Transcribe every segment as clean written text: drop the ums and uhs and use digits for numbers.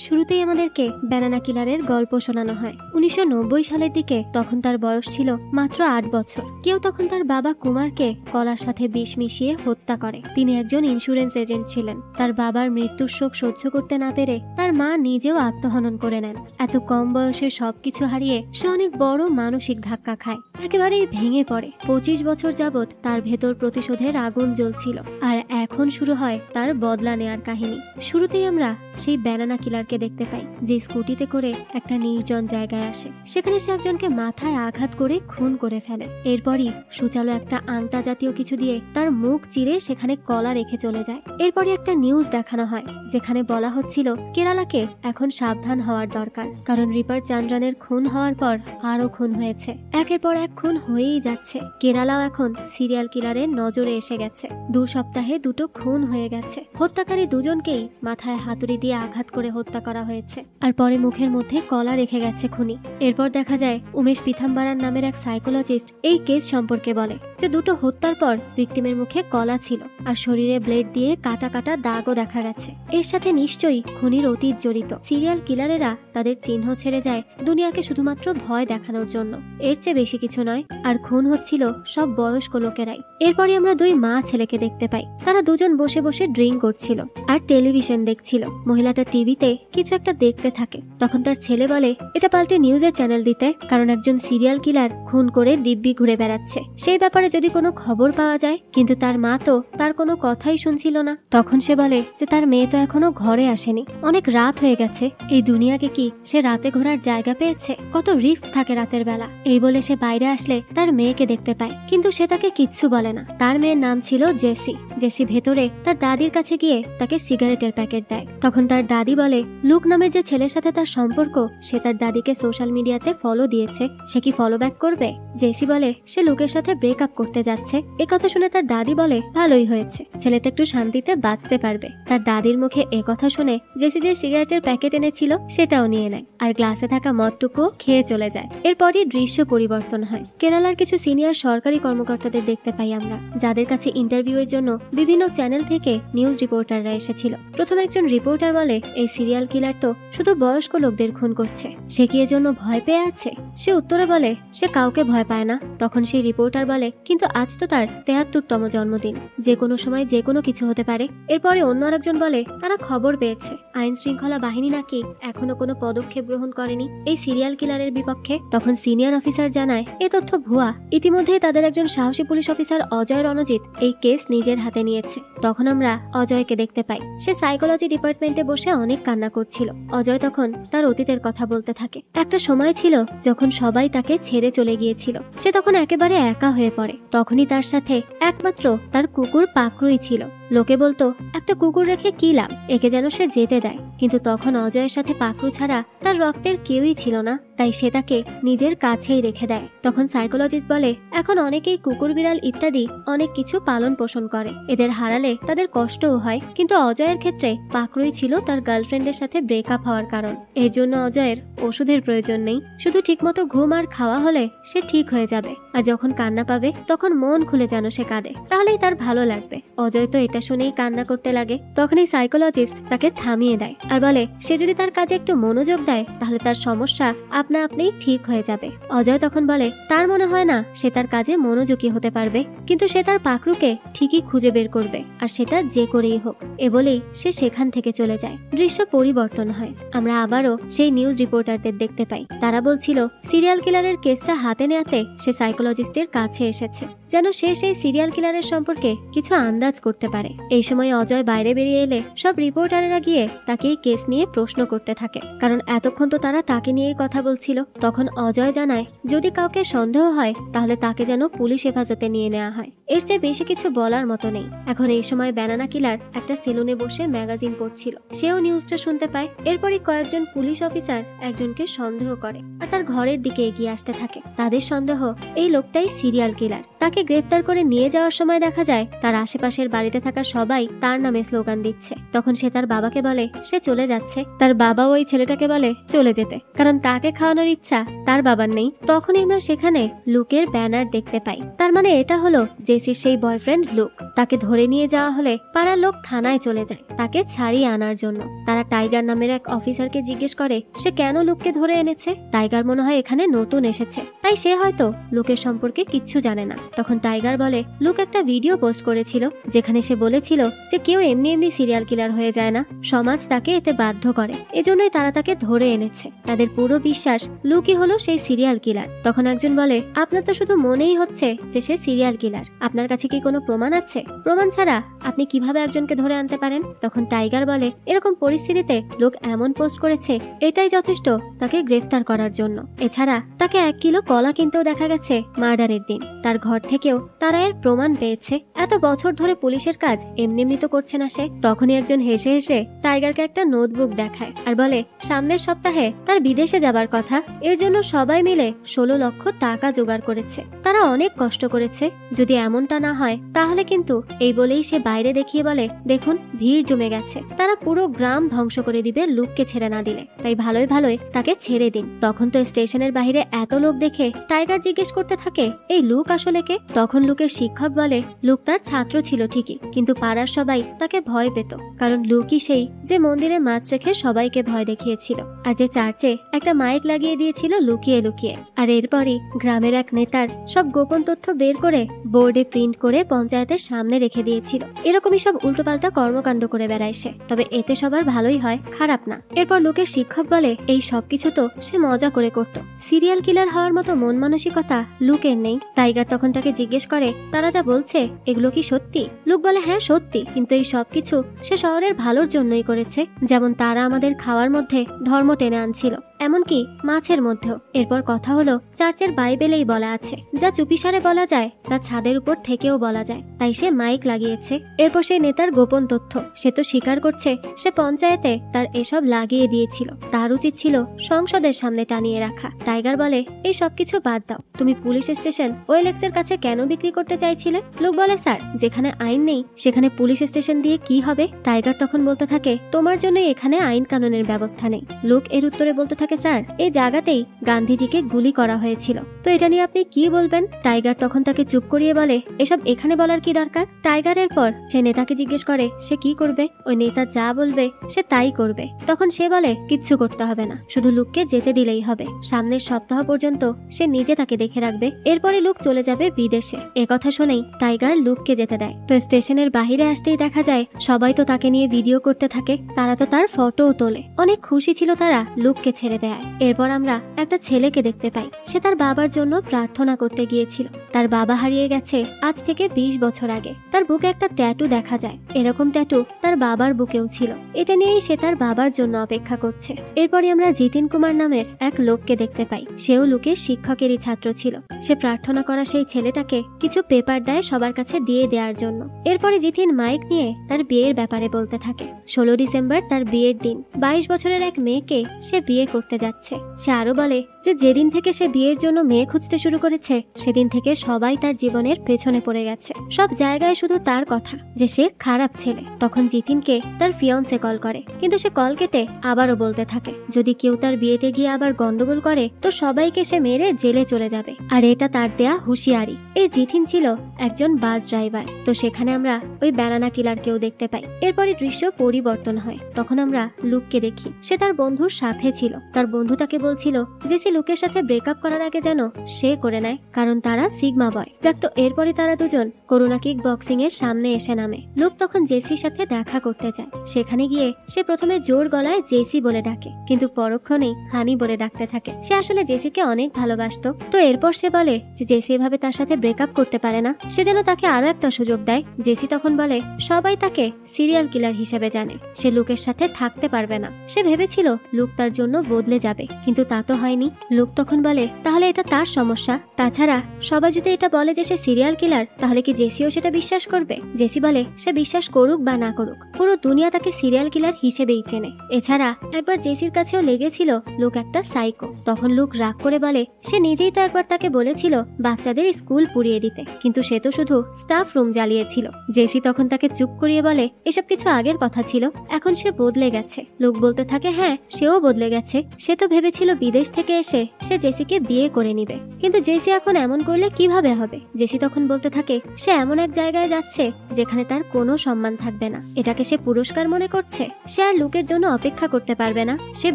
শুরুতেই আমাদেরকে ব্যানানা কিলারের গল্প শোনানো হয় 1990 সালের দিকে। তখন তার বয়স ছিল মাত্র 8 বছর। কেউ তখন তার বাবা কুমারকে কলার সাথে বিষ মিশিয়ে হত্যা করে। তিনি একজন ইন্স্যুরেন্স এজেন্ট ছিলেন। তার বাবার মৃত্যুর শোক সহ্য করতে না পেরে তার মা নিজেও আত্মহনন করে নেন। এত কম বয়সে সবকিছু হারিয়ে সে অনেক বড় মানসিক ধাক্কা খায়, একেবারেই ভেঙে পড়ে। 25 বছর যাবৎ তার ভেতর প্রতিশোধের আগুন জ্বলছিল, আর এখন শুরু হয় তার বদলা নেয়ার কাহিনী। শুরুতেই আমরা সেই ব্যানানা কিলারকে দেখতে পাই, যে স্কুটিতে করে একটা নির্জন জায়গায় আসে। সেখানে সে একজনকে মাথায় আঘাত করে খুন করে ফেলে। এরপরই সুচালো একটা আংটা জাতীয় কিছু দিয়ে তার মুখ চিরে সেখানে কলা রেখে চলে যায়। এরপরই একটা নিউজ দেখানো হয়, যেখানে বলা হচ্ছিল কেরালাকে এখন সাবধান হওয়ার দরকার, কারণ রিপার চান্দ্রানের খুন হওয়ার পর আরো খুন হয়েছে। একের পর এক খুন হয়েই যাচ্ছে। কেরালাও এখন সিরিয়াল কিলারের নজরে এসে গেছে। 2 সপ্তাহে 2টো খুন হয়ে গেছে। হত্যাকারী দুজনকেই মাথায় হাতুড়ি দিয়ে আঘাত করে হত্যা করা হয়েছে, আর পরে মুখের মধ্যে কলা রেখে গেছে খুনি। এরপর দেখা যায় উমেশ পিথাম্বারান নামের এক সাইকোলজিস্ট এই কেস সম্পর্কে বলে যে 2টো হত্যার পর ভিকটিমের মুখে কলা ছিল, আর শরীরে ব্লেড দিয়ে কাটা কাটা দাগও দেখা গেছে। এর সাথে নিশ্চয়ই খুনির অতীত জড়িত। সিরিয়াল কিলারেরা তাদের চিহ্ন ছেড়ে যায় দুনিয়াকে শুধুমাত্র ভয় দেখানোর জন্য, এর চেয়ে বেশি কিছু নয়। আর খুন হচ্ছিল সব বয়স্ক লোকেরাই। এরপরই আমরা 2 মা ছেলেকে দেখতে পাই। তারা দুজন বসে বসে ড্রিঙ্ক করছিল আর টেলিভিশন দেখছিল। মহিলাটা টিভিতে কিছু একটা দেখতে থাকে। তখন তার ছেলে বলে এটা পাল্টে নিউজের চ্যানেল দিতে, কারণ একজন সিরিয়াল কিলার খুন করে দিব্যি ঘুরে বেড়াচ্ছে, সেই ব্যাপারে যদি কোনো খবর পাওয়া যায়। কিন্তু তার মা তো তার কোনো কথাই শুনছিল না। তখন সে বলে যে তার মেয়ে তো এখনো ঘরে আসেনি, অনেক রাত হয়ে গেছে। এই দুনিয়াকে কি সে রাতে ঘোরার জায়গা পেয়েছে? কত রিস্ক থাকে রাতের বেলা। এই বলে সে বাইরে আসলে তার মেয়েকে দেখতে পায়, কিন্তু সে তাকে কিচ্ছু বলে না। তার মেয়ের নাম ছিল জেসি। জেসি ভেতরে তার দাদির কাছে গিয়ে তাকে সিগারেটের প্যাকেট দেয়। তখন তার দাদি বলে লুক নামের যে ছেলের সাথে তার সম্পর্ক, সে তার দাদিকে সোশ্যাল মিডিয়াতে ফলো দিয়েছে, সে কি ফলো ব্যাক করবে? জেসি বলে সে লুকের সাথে ব্রেকআপ করতে যাচ্ছে। এ কথা শুনে তার দাদি বলে ভালোই হয়েছে, ছেলেটা একটু শান্তিতে বাঁচতে পারবে। তার দাদির মুখে এ কথা শুনে জেসি যে সিগারেটের প্যাকেট এনেছিল সেটাও নিয়ে নেয়, আর গ্লাসে থাকা মদটুকু খেয়ে চলে যায়। এরপরই দৃশ্য পরিবর্তন হয়। কেরালার কিছু সিনিয়র সরকারি কর্মকর্তাদের দেখতে পাই আমরা, যাদের কাছে ইন্টারভিউয়ের জন্য বিভিন্ন চ্যানেল থেকে নিউজ রিপোর্টাররা এসেছিল। প্রথম একজন রিপোর্টার বলে এই সিরিয়াল কিলার তো শুধু বয়স্ক লোকদের খুন করছে, সে কি এজন্য ভয় পেয়ে আছে? সে উত্তরে বলে সে কাউকে ভয় পায় না। তখন সেই রিপোর্টার বলে কিন্তু আজ তো তার 73তম জন্মদিন, যে কোনো সময় যে কোনো কিছু হতে পারে। এরপরে অন্য আরেকজন বলে তারা খবর পেয়েছে আইন শৃঙ্খলা বাহিনী নাকি এখনো কোনো পদক্ষেপ গ্রহণ করেনি এই সিরিয়াল কিলারের বিপক্ষে। তখন সিনিয়র অফিসার জানায় এ তথ্য ভুয়া। ইতিমধ্যে তাদের একজন সাহসী পুলিশ অফিসার অজয় রণজিৎ এই কেস নিজের হাতে নিয়েছে। তখন আমরা অজয়কে দেখতে পাই। সে সাইকোলজি ডিপার্টমেন্টে বসে অনেক কান্না করছিল। অজয় তখন তার অতীতের কথা বলতে থাকে। একটা সময় ছিল যখন সবাই তাকে ছেড়ে চলে গিয়েছিল। সে তখন একেবারে একা হয়ে পড়ে। তখনই তার সাথে একমাত্র তার কুকুর পাকরুই ছিল। লোকে বলতো একটা কুকুর রেখে কি লাভ, একে যেন সে যেতে দেয়। কিন্তু তখন অজয়ের সাথে পাকরু ছাড়া তার রক্তের কেউই ছিল না, তাই সে তাকে নিজের কাছেই রেখে দেয়। তখন সাইকোলজিস্ট বলে এখন অনেকেই কুকুর বিড়াল ইত্যাদি অনেক কিছু পালন পোষণ করে, এদের হারালে তাদের কষ্টও হয়। কিন্তু অজয়ের ক্ষেত্রে পাকরুই ছিল তার গার্লফ্রেন্ডের সাথে ব্রেকআপ হওয়ার কারণ। এর জন্য অজয়ের ওষুধের প্রয়োজন নেই, শুধু ঠিকমতো ঘুম আর খাওয়া হলে সে ঠিক হয়ে যাবে। আর যখন কান্না পাবে তখন মন খুলে যেন সে কাঁদে, তাহলেই তার ভালো লাগবে। অজয় তো এটা শুনেই কান্না করতে লাগে। তখন এই সাইকোলজিস্ট তাকে থামিয়ে দেয় আর বলে সে যদি তার কাজে একটু মনোযোগ দেয় তাহলে তার সমস্যা আপনা আপনি ঠিক হয়ে যাবে। অজয় তখন বলে তার মনে হয় না সে তার কাজে মনোযোগী হতে পারবে, কিন্তু সে তার পাকরুকে ঠিকই খুঁজে বের করবে, আর সেটা যে করেই হোক। এ বলেই সে সেখান থেকে চলে যায়। দৃশ্য পরিবর্তন হয়। আমরা আবারও সেই নিউজ রিপোর্টারদের দেখতে পাই। তারা বলছিল সিরিয়াল কিলারের কেসটা হাতে নেওয়াতে সে সাইকোলজিস্টের কাছে এসেছে, যেন সে সেই সিরিয়াল কিলারের সম্পর্কে কিছু আন্দাজ করতে পারে। এই সময় অজয় বাইরে বেরিয়ে এলে সব রিপোর্টারেরা গিয়ে তাকে এই কেস নিয়ে প্রশ্ন করতে থাকে, কারণ এতক্ষণ তো তারা তাকে নিয়েই কথা বলছিল। তখন অজয় জানায় যদি কাউকে সন্দেহ হয় তাহলে তাকে যেন পুলিশ হেফাজতে নিয়ে নেওয়া হয়। এর চেয়ে বেশি কিছু বলার মতো নেই। এখন এই সময় ব্যানানা কিলার একটা সেলুনে বসে ম্যাগাজিন পড়ছিল। সেও নিউজটা শুনতে পায়। এরপরই কয়েকজন পুলিশ অফিসার একজনকে সন্দেহ করে আর তার ঘরের দিকে এগিয়ে আসতে থাকে। তাদের সন্দেহ এই লোকটাই সিরিয়াল কিলার। তাকে গ্রেফতার করে নিয়ে যাওয়ার সময় দেখা যায় তার আশেপাশের বাড়িতে থাকা সবাই তার নামে স্লোগান দিচ্ছে। তখন সে তার বাবাকে বলে সে চলে যাচ্ছে। তার বাবা ওই ছেলেটাকে বলে চলে যেতে, কারণ তাকে খাওয়ানোর ইচ্ছা তার বাবার নেই, তখনই আমরা সেখানে লুকের ব্যানার দেখতে পাই। তার মানে এটা হলো জেসির সেই বয়ফ্রেন্ড লুক। তাকে ধরে নিয়ে যাওয়া হলে পাড়ার লোক থানায় চলে যায় তাকে ছাড়িয়ে আনার জন্য। তারা টাইগার নামের এক অফিসারকে জিজ্ঞেস করে সে কেন লুককে ধরে এনেছে। টাইগার মনে হয় এখানে নতুন এসেছে, তাই সে হয়তো লুকের সম্পর্কে কিচ্ছু জানে না। তখন টাইগার বলে লুক একটা ভিডিও পোস্ট করেছিল যেখানে সে বলেছিল যে কেউ এমনি এমনি সিরিয়াল কিলার হয়ে যায় না, সমাজ তাকে এতে বাধ্য করে, এজন্যই তারা তাকে ধরে এনেছে। তাদের পুরো বিশ্বাস লুকই হলো সেই সিরিয়াল কিলার। তখন একজন বলে আপনার তো শুধু মনেই হচ্ছে যে সে সিরিয়াল কিলার, আপনার কাছে কি কোনো প্রমাণ আছে? প্রমাণ ছাড়া আপনি কিভাবে একজনকে ধরে আনতে পারেন? তখন টাইগার বলে এরকম পরিস্থিতিতে লোক এমন পোস্ট করেছে এটাই যথেষ্ট তাকে গ্রেফতার করার জন্য। এছাড়া তাকে 1 কিলো কলা কিনতেও দেখা গেছে মার্ডারের দিন। তার ঘর থেকেও তারা এর প্রমাণ পেয়েছে। এত বছর ধরে পুলিশের কাজ এমনি এমনি তো করছে না সে। তখনই একজন হেসে হেসে টাইগারকে একটা নোটবুক দেখায় আর বলে সামনের সপ্তাহে তার বিদেশে যাবার কথা, এর জন্য সবাই মিলে 16 লক্ষ টাকা জোগাড় করেছে। তারা অনেক কষ্ট করেছে, যদি এমনটা না হয় তাহলে কিন্তু। এই বলেই সে বাইরে দেখিয়ে বলে দেখুন ভিড় জমে গেছে, তারা পুরো গ্রাম ধ্বংস করে দিবে লুককে ছেড়ে না দিলে, তাই ভালোই ভালোই তাকে ছেড়ে দিন। তখন তো স্টেশনের বাইরে এত লোক দেখে টাইগার জিজ্ঞেস করতে থাকে এই লুক আসলে কে? তখন লুকের শিক্ষক বলে লুক তার ছাত্র ছিল ঠিকই, কিন্তু পাড়ার সবাই তাকে ভয় পেত, কারণ লুকই সেই যে মন্দিরে মাছ রেখে সবাইকে ভয় দেখিয়েছিল আর যে চার্চে একটা মাইক লাগিয়ে দিয়েছিল লুকিয়ে লুকিয়ে। আর এরপরই গ্রামের এক নেতার সব গোপন তথ্য বের করে বোর্ডে প্রিন্ট করে পঞ্চায়েতের সামনে রেখে দিয়েছিল। এরকমই সব উল্টোপাল্টা কর্মকাণ্ড করে বেড়ায় সে, তবে এতে সবার ভালোই হয়, খারাপ না। এরপর লোকের শিক্ষক বলে এই সবকিছু তো সে মজা করে করত, সিরিয়াল কিলার হওয়ার মতো মন মানসিকতা লুকের নেই। টাইগার তখন তাকে জিজ্ঞেস করে তারা যা বলছে এগুলো কি সত্যি? লুক বলে হ্যাঁ সত্যি, কিন্তু এই সবকিছু সে শহরের ভালোর জন্যই করেছে। যেমন তারা আমাদের খাওয়ার মধ্যে ধর্ম টেনে আনছিল, এমনকি মাছের মধ্যেও। এরপর কথা হলো চার্চের বাইবেলেই বলা আছে যা চুপিসারে বলা যায় তা ছাদের উপর থেকেও বলা যায়, তাই সে মাইক লাগিয়েছে। এরপর সেই নেতার গোপন তথ্য সে তো স্বীকার করছে সে পঞ্চায়েতে তার এসব লাগিয়ে দিয়েছিল, তার উচিত ছিল সংসদের সামনে টানিয়ে রাখা। টাইগার বলে এই সবকিছু বাদ দাও, তুমি পুলিশ স্টেশন ওয়েলেক্সের কাছে কেন বিক্রি করতে চাইছিলে? লোক বলে স্যার যেখানে আইন নেই সেখানে পুলিশ স্টেশন দিয়ে কি হবে? টাইগার তখন বলতে থাকে তোমার জন্য এখানে আইন কানুনের ব্যবস্থা নেই। লোক এর উত্তরে বলতে থাকে স্যার এই জায়গাতেই গান্ধীজিকে গুলি করা হয়েছিল, তো এটা নিয়ে আপনি কি বলবেন? টাইগার তখন তাকে চুপ করিয়ে বলে এসব এখানে বলার কি দরকার? টাইগারের পর সে নেতাকে জিজ্ঞেস করে সে কি করবে? ওই নেতা যা বলবে সে তাই করবে। তখন সে বলে কিচ্ছু করতে হবে না, শুধু লুককে যেতে দিলেই হবে, সামনের সপ্তাহ পর্যন্ত সে নিজে তাকে দেখে রাখবে, এরপরে লুক চলে যাবে বিদেশে। কথা শুনেই টাইগার লুককে যেতে দেয়। তো স্টেশনের বাহিরে আসতেই দেখা যায় সবাই তো তাকে নিয়ে ভিডিও করতে থাকে, তারা তো তার ফটোও তোলে। অনেক খুশি ছিল তারা লুককে ছেড়ে দেয়। এরপর আমরা একটা ছেলেকে দেখতে পাই, সে তার বাবার জন্য প্রার্থনা করতে গিয়েছিল। তার বাবা হারিয়ে গেছে আজ থেকে 20 বছর আগে। তার বুকে একটা ট্যাটু দেখা যায়, এরকম ট্যাটু তার বাবার বুকেও ছিল। এটা নিয়েই সে তার বাবার জন্য অপেক্ষা করছে। এরপরই আমরা জিতিন কুমার নামের এক লোককে দেখতে পাই, সেও লুকের শিক্ষকেরই ছাত্র ছিল। সে প্রার্থনা করা সেই ছেলেটাকে কিছু পেপার দেয় সবার কাছে দিয়ে দেওয়ার জন্য। এরপরে জিতিন মাইক নিয়ে তার বিয়ের ব্যাপারে বলতে থাকে। 16 ডিসেম্বর তার বিয়ের দিন। 22 বছরের এক মেয়েকে সে বিয়ে করতে যাচ্ছে। সে আরো বলে যে যেদিন থেকে সে বিয়ের জন্য মেয়ে খুঁজতে শুরু করেছে সেদিন থেকে সবাই তার জীবনের পেছনে পড়ে গেছে, সব জায়গায় শুধু তার কথা যে সে খারাপ ছেলে। তখন জিতিনকে তার ফিয়ন্সে কল করে, কিন্তু সে কল কেটে আবারও বলতে থাকে যদি কেউ তার বিয়েতে গিয়ে আবার গন্ডগোল করে তো সবাইকে সে মেরে জেলে চলে যাবে, আর এটা তার দেয়া হুঁশিয়ারি। এই জিতিন ছিল একজন বাস ড্রাইভার। তো সেখানে আমরা ওই ব্যানানা কিলারকেও দেখতে পাই। এরপরে দৃশ্য পরিবর্তন হয়, তখন আমরা লুককে দেখি সে তার বন্ধুর সাথে ছিল। তার বন্ধু তাকে বলছিল যে সে লুকের সাথে ব্রেকআপ করার আগে যেন সে করে নেয়, কারণ তারা সিগমা বয়। যাক, তো এরপরে তারা দুজন করোনা কিক বক্সিং এর সামনে এসে নামে। লুক তখন জেসির সাথে দেখা করতে যায়। সেখানে গিয়ে সে প্রথমে জোর গলায় জেসি বলে ডাকে, কিন্তু পরক্ষণেই হানি বলে ডাকতে থাকে। সে আসলে জেসিকে অনেক ভালোবাসতো। তো এরপর সে বলে যে জেসি এভাবে তার সাথে ব্রেকআপ করতে পারে না, সে যেন তাকে আরো একটা সুযোগ দেয়। জেসি তখন বলে সবাই তাকে সিরিয়াল কিলার হিসেবে জানে, সে লুকের সাথে থাকতে পারবে না। সে ভেবেছিল লুক তার জন্য বদলে যাবে, কিন্তু তা তো হয়নি। লুক তখন বলে তাহলে এটা তার সমস্যা, তাছাড়া সবাই যদি এটা বলে যে সে সিরিয়াল কিলার তাহলে কি জেসিও সেটা বিশ্বাস করবে? জেসি বলে সে বিশ্বাস করুক বা না করুক, পুরো দুনিয়া তাকে সিরিয়াল কিলার হিসেবেই চেনে। এছাড়া একবার জেসির কাছেও লেগেছিল লুক একটা সাইকো। তখন লুক রাগ করে বলে সে নিজেই তো একবার তাকে বলেছিল বাচ্চাদের স্কুল পুড়িয়ে দিতে, কিন্তু সে তো শুধু স্টাফ রুম জ্বালিয়েছিল। জেসি তখন তাকে চুপ করিয়ে বলে এসব কিছু আগের কথা ছিল, এখন সে বদলে গেছে। লুক বলতে থাকে হ্যাঁ সেও বদলে গেছে, সে তো ভেবেছিল বিদেশ থেকে এসে সে জেসিকে বিয়ে করে নিবে, কিন্তু জেসি এখন এমন করলে কিভাবে হবে। জেসি তখন বলতে থাকে সে এমন এক জায়গায় যাচ্ছে যেখানে তার কোনো সম্মান থাকবে না, এটাকে সে পুরস্কার মনে করছে। সে আর লুকের জন্য অপেক্ষা করতে পারবে না, সে